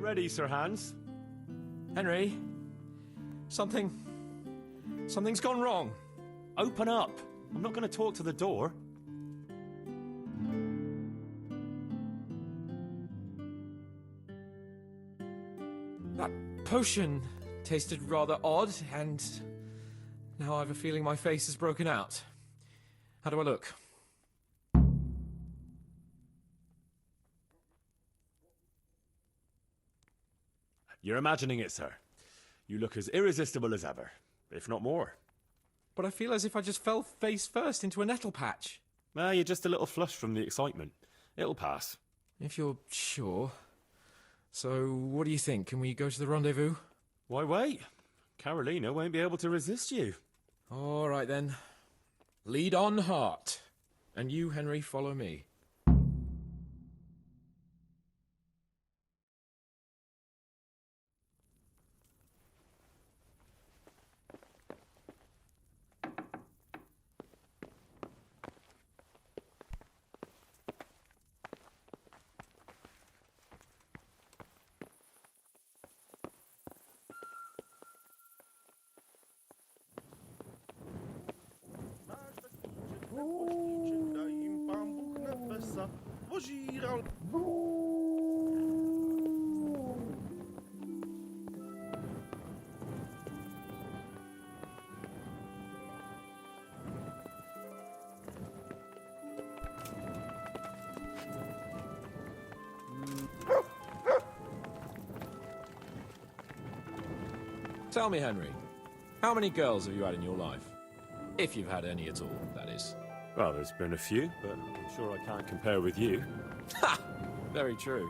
ready, Sir Hans. Henry, something's gone wrong. Open up. I'm not going to talk to the door. That potion tasted rather odd, and now I have a feeling my face is broken out. How do I look? You're imagining it, sir. You look as irresistible as ever, if not more. But I feel as if I just fell face first into a nettle patch. Well, you're just a little flushed from the excitement. It'll pass. If you're sure. So, what do you think? Can we go to the rendezvous? Why wait? Carolina won't be able to resist you. All right, then. Lead on, heart. And you, Henry, follow me. Tell me, Henry, how many girls have you had in your life? If you've had any at all, that is. Well, there's been a few, but I'm sure I can't compare with you. Ha! Very true.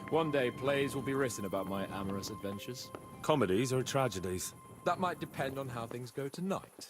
One day plays will be written about my amorous adventures. Comedies or tragedies? That might depend on how things go tonight.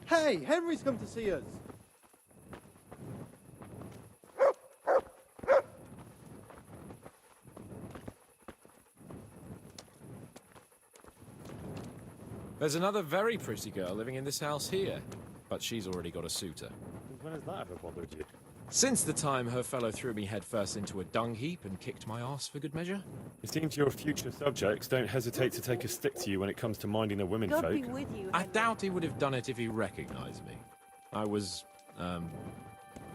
Hey, Henry's come to see us. There's another very pretty girl living in this house here, but she's already got a suitor. When has that ever bothered you? Since the time her fellow threw me headfirst into a dung heap and kicked my arse for good measure. It seems your future subjects don't hesitate to take a stick to you when it comes to minding the women God folk. be with you. I doubt he would have done it if he recognized me. I was,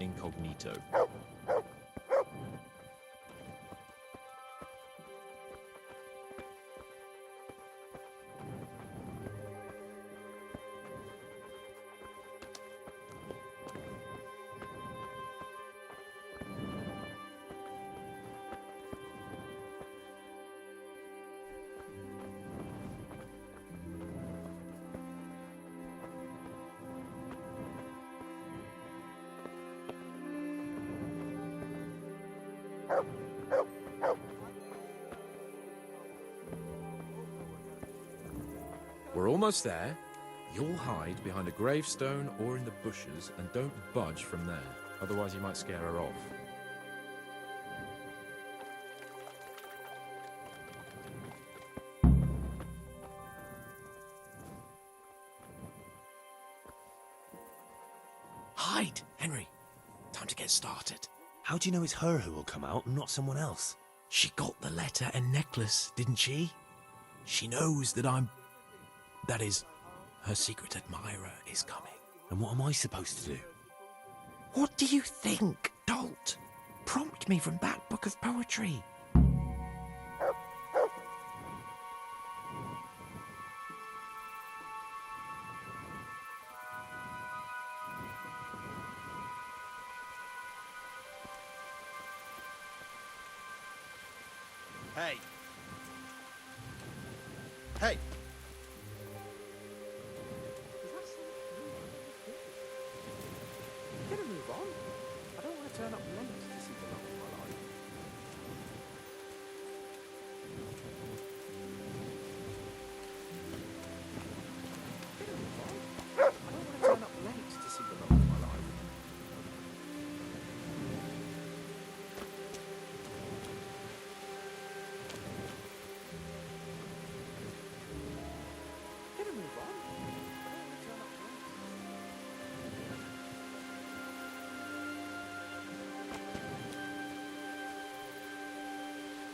incognito. We're almost there. You'll hide behind a gravestone or in the bushes and don't budge from there. Otherwise you might scare her off. Hide, Henry. Time to get started. How do you know it's her who will come out and not someone else? She got the letter and necklace, didn't she? She knows that that is, her secret admirer is coming. And what am I supposed to do? What do you think, dolt? Prompt me from that book of poetry. Hey. Hey.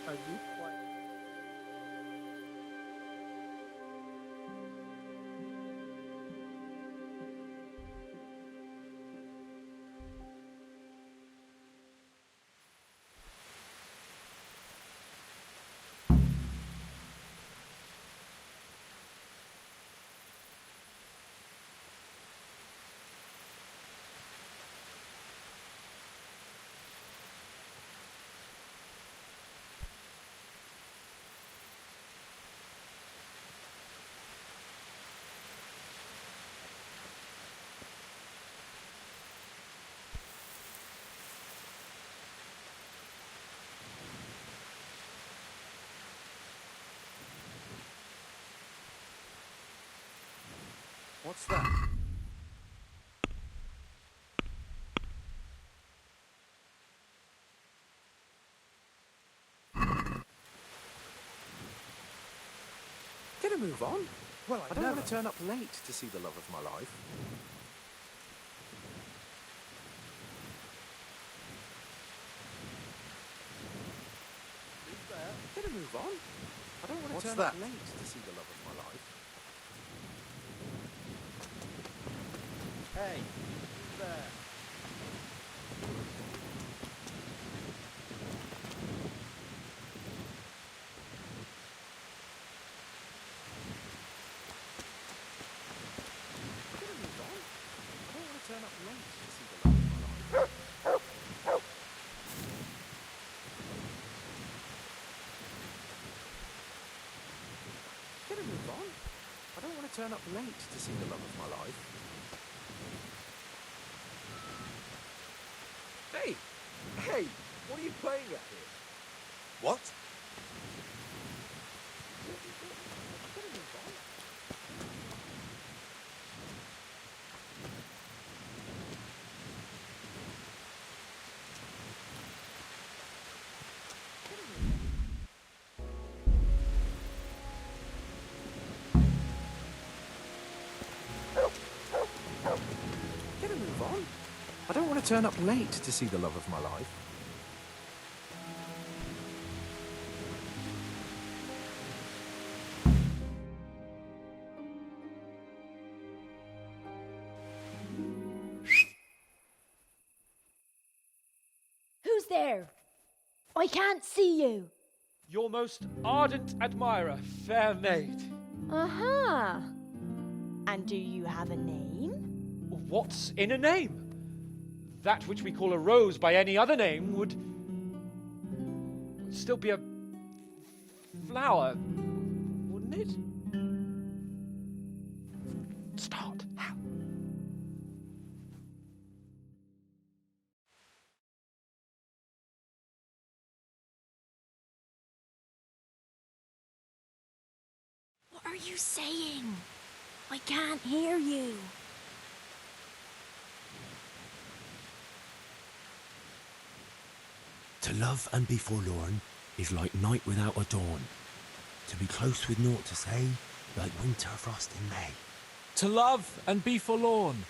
Are you quite... What's that? Gonna move on. Well, I don't want to turn up late to see the love of my life. Who's there? Gonna move on. I don't want to What's turn that? up late to see the love of my life. Hey, who's there? Gonna move on. I don't want to turn up late to see the love of my life. Gonna move on. I don't want to turn up late to see the love of my life. Hey! Hey! What are you playing at here? What? Gonna move on. Gonna move on. I don't want to turn up late to see the love of my life. Who's there? I can't see you. Your most ardent admirer, fair maid. Uh-huh. And do you have a name? What's in a name? That which we call a rose by any other name would still be a flower, wouldn't it? Start. How? What are you saying? I can't hear you. To love and be forlorn is like night without a dawn. To be close with naught to say, like winter frost in May. To love and be forlorn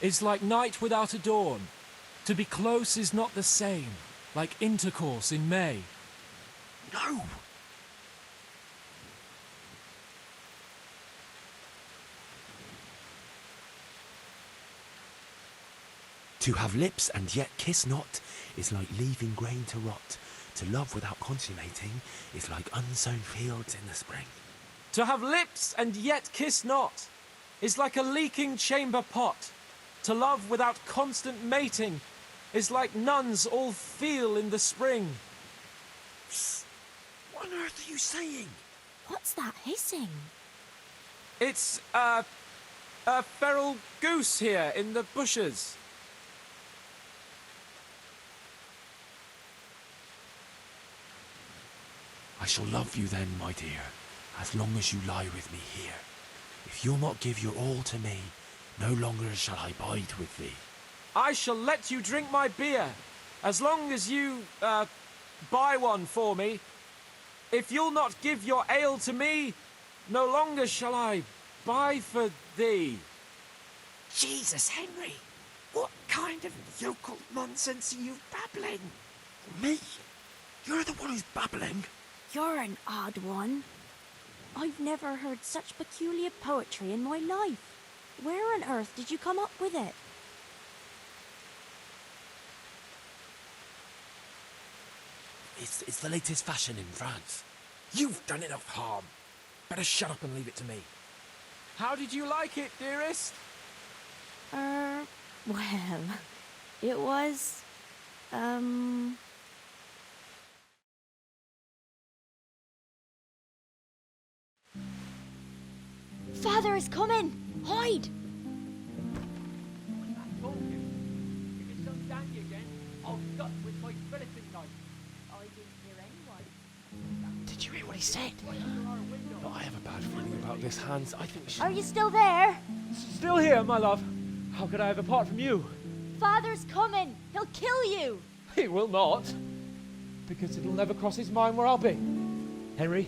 is like night without a dawn. To be close is not the same, like intercourse in May. No! To have lips and yet kiss not is like leaving grain to rot. To love without consummating is like unsown fields in the spring. To have lips and yet kiss not is like a leaking chamber pot. To love without constant mating is like nuns all feel in the spring. What on earth are you saying? What's that hissing? It's a feral goose here in the bushes. I shall love you then, my dear, as long as you lie with me here. If you'll not give your all to me, no longer shall I bide with thee. I shall let you drink my beer, as long as you, buy one for me. If you'll not give your ale to me, no longer shall I buy for thee. Jesus, Henry! What kind of yokel nonsense are you babbling? Me? You're the one who's babbling. You're an odd one. I've never heard such peculiar poetry in my life. Where on earth did you come up with it? It's the latest fashion in France. You've done enough harm. Better shut up and leave it to me. How did you like it, dearest? Well, it was, Father is coming! Hide! I told you. If it's some dandy again, I'll gut with my skeleton knife. I didn't hear anyone. Did you hear what he said? Oh, I have a bad feeling about this, Hans. I think we should... Are you still there? Still here, my love. How could I have apart from you? Father's coming! He'll kill you! He will not. Because it'll never cross his mind where I'll be. Henry,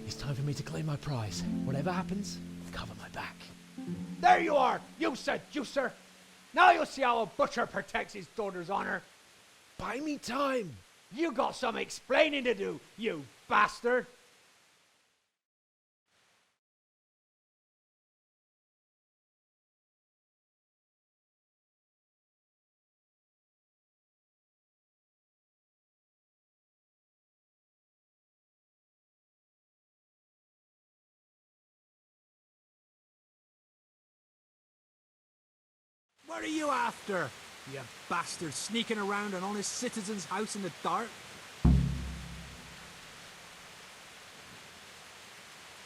it's time for me to claim my prize. Whatever happens, cover my back. There you are, you seducer! Now you'll see how a butcher protects his daughter's honor. Buy me time. You got some explaining to do, you bastard! What are you after? You bastard sneaking around an honest citizen's house in the dark?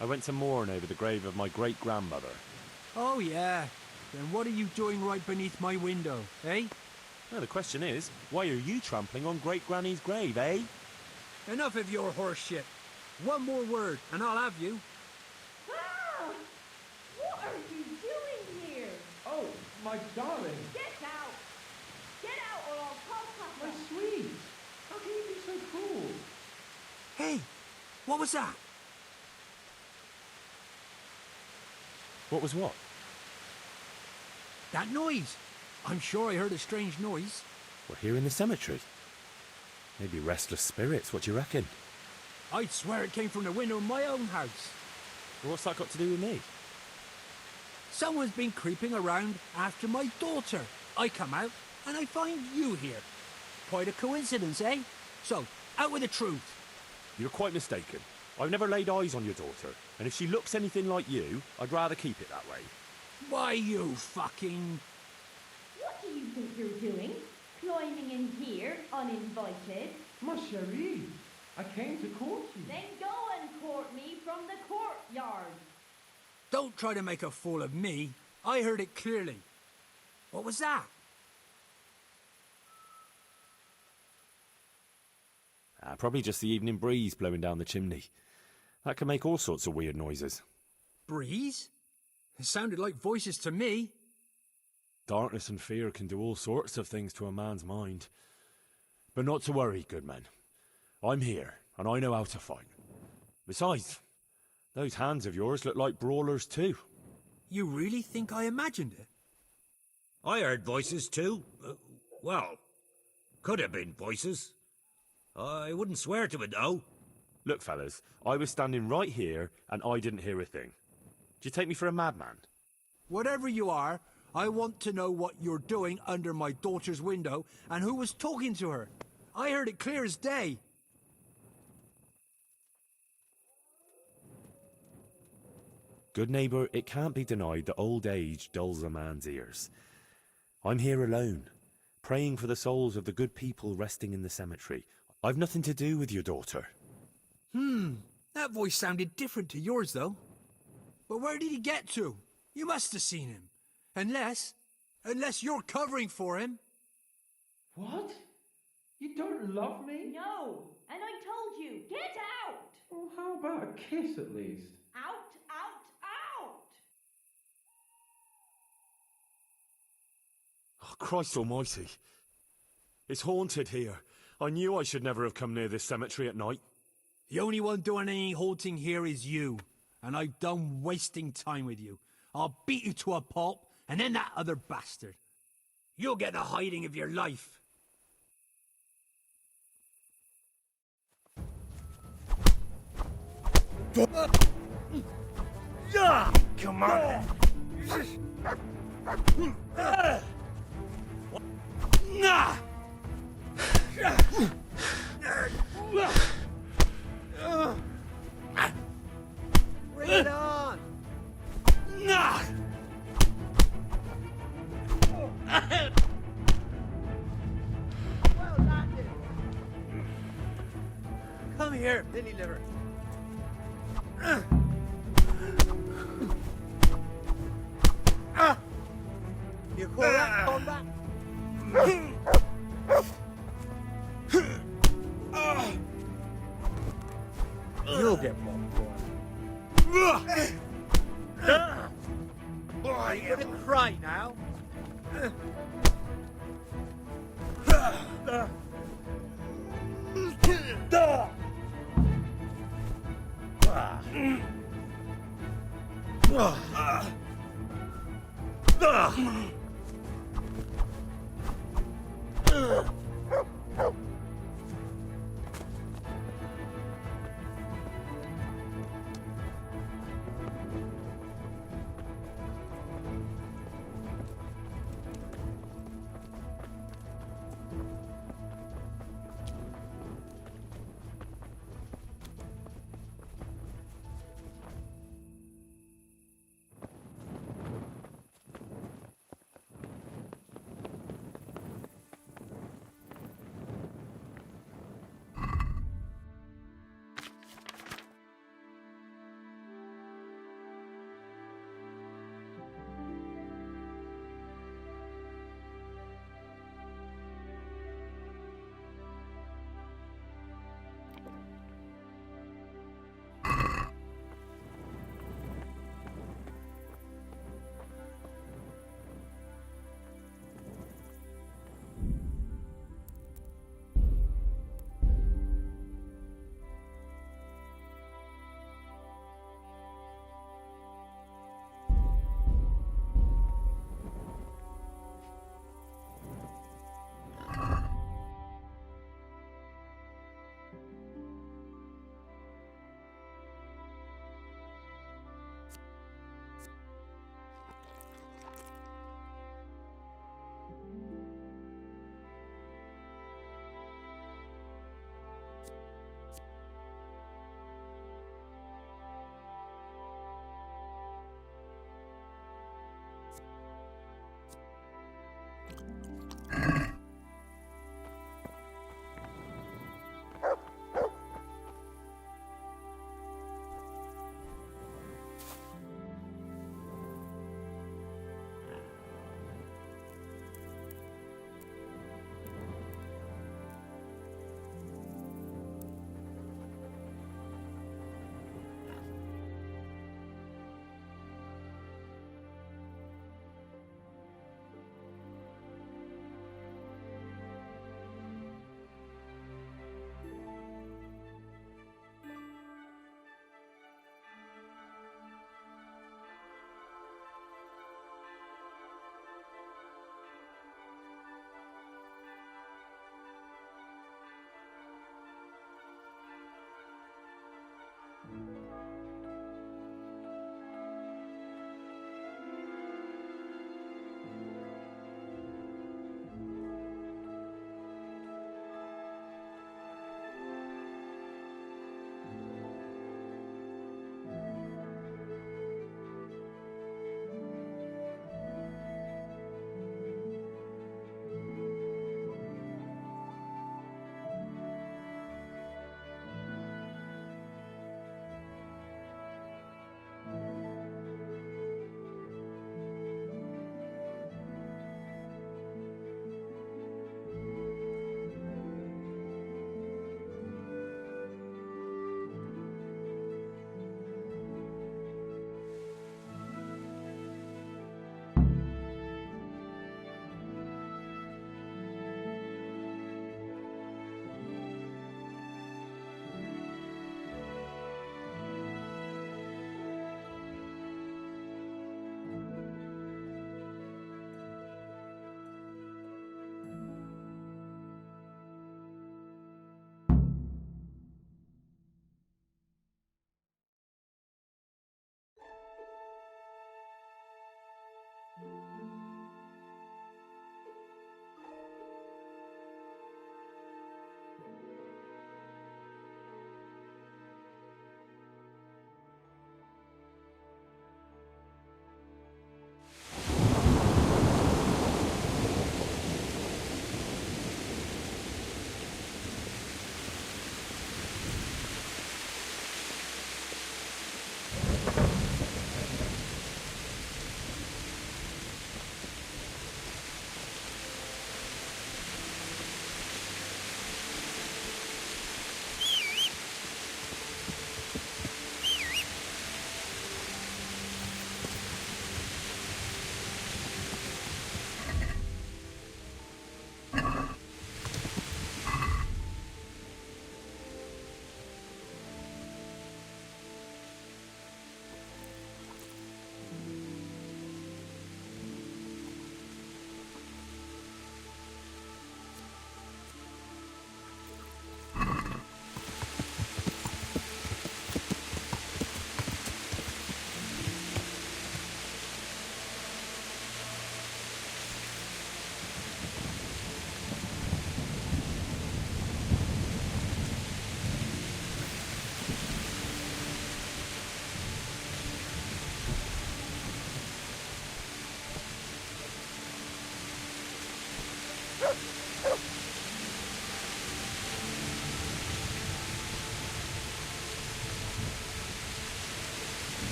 I went to mourn over the grave of my great-grandmother. Oh, yeah. Then what are you doing right beneath my window, eh? Well, the question is, why are you trampling on great-granny's grave, eh? Enough of your horse shit. One more word, and I'll have you. Ah! What are you doing here? Oh, my darling. Get out! Get out or I'll call My Papa! sweet. How can you be so cruel? Hey, what was that? What was what? That noise. I'm sure I heard a strange noise. We're here in the cemetery. Maybe restless spirits, what do you reckon? I'd swear it came from the window of my own house. Well, what's that got to do with me? Someone's been creeping around after my daughter. I come out and I find you here. Quite a coincidence, eh? So, out with the truth. You're quite mistaken. I've never laid eyes on your daughter, and if she looks anything like you, I'd rather keep it that way. Why, you fucking... What do you think you're doing? Climbing in here, uninvited? Ma chérie, I came to court you. Then go and court me from the courtyard. Don't try to make a fool of me. I heard it clearly. What was that? Probably just the evening breeze blowing down the chimney. That can make all sorts of weird noises. Breeze? It sounded like voices to me. Darkness and fear can do all sorts of things to a man's mind. But not to worry, good man. I'm here, and I know how to fight. Besides, those hands of yours look like brawlers too. You really think I imagined it? I heard voices too. Well, could have been voices. I wouldn't swear to it though. Look, fellas, I was standing right here, and I didn't hear a thing. Do you take me for a madman? Whatever you are, I want to know what you're doing under my daughter's window and who was talking to her. I heard it clear as day. Good neighbour, it can't be denied that old age dulls a man's ears. I'm here alone, praying for the souls of the good people resting in the cemetery. I've nothing to do with your daughter. That voice sounded different to yours, though. But where did he get to? You must have seen him. Unless you're covering for him. What? You don't love me? No! And I told you, get out! Well, how about a kiss at least? Out, out, out! Oh, Christ almighty. It's haunted here. I knew I should never have come near this cemetery at night. The only one doing any haunting here is you. And I'm done wasting time with you. I'll beat you to a pulp, and then that other bastard. You'll get the hiding of your life. Come on. Bring it on! Well landed. Come here, Billy Liver. You call that combat? You'll get one, boy. Are you gonna cry now?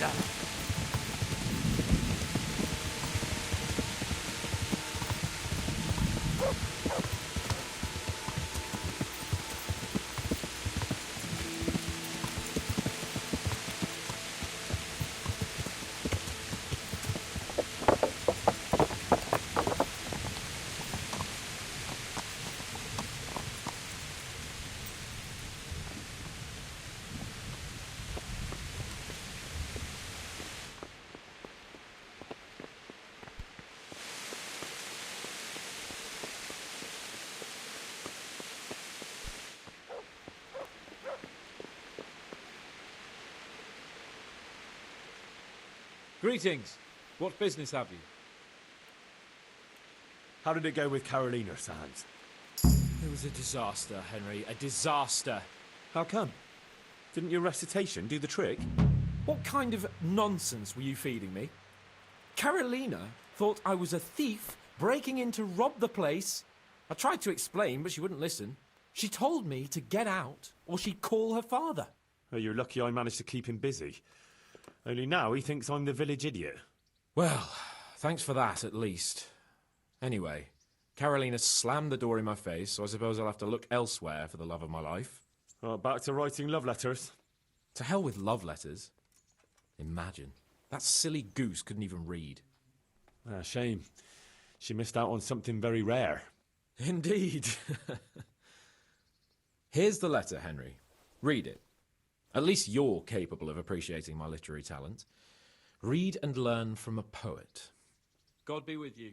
bastard! Greetings. What business have you? How did it go with Carolina, Sans? It was a disaster, Henry. A disaster. How come? Didn't your recitation do the trick? What kind of nonsense were you feeding me? Carolina thought I was a thief breaking in to rob the place. I tried to explain, but she wouldn't listen. She told me to get out, or she'd call her father. Oh, you're lucky I managed to keep him busy. Only now he thinks I'm the village idiot. Well, thanks for that, at least. Anyway, Carolina slammed the door in my face, so I suppose I'll have to look elsewhere for the love of my life. Oh, back to writing love letters. To hell with love letters. Imagine. That silly goose couldn't even read. Ah, shame. She missed out on something very rare. Indeed. Here's the letter, Henry. Read it. At least you're capable of appreciating my literary talent. Read and learn from a poet. God be with you.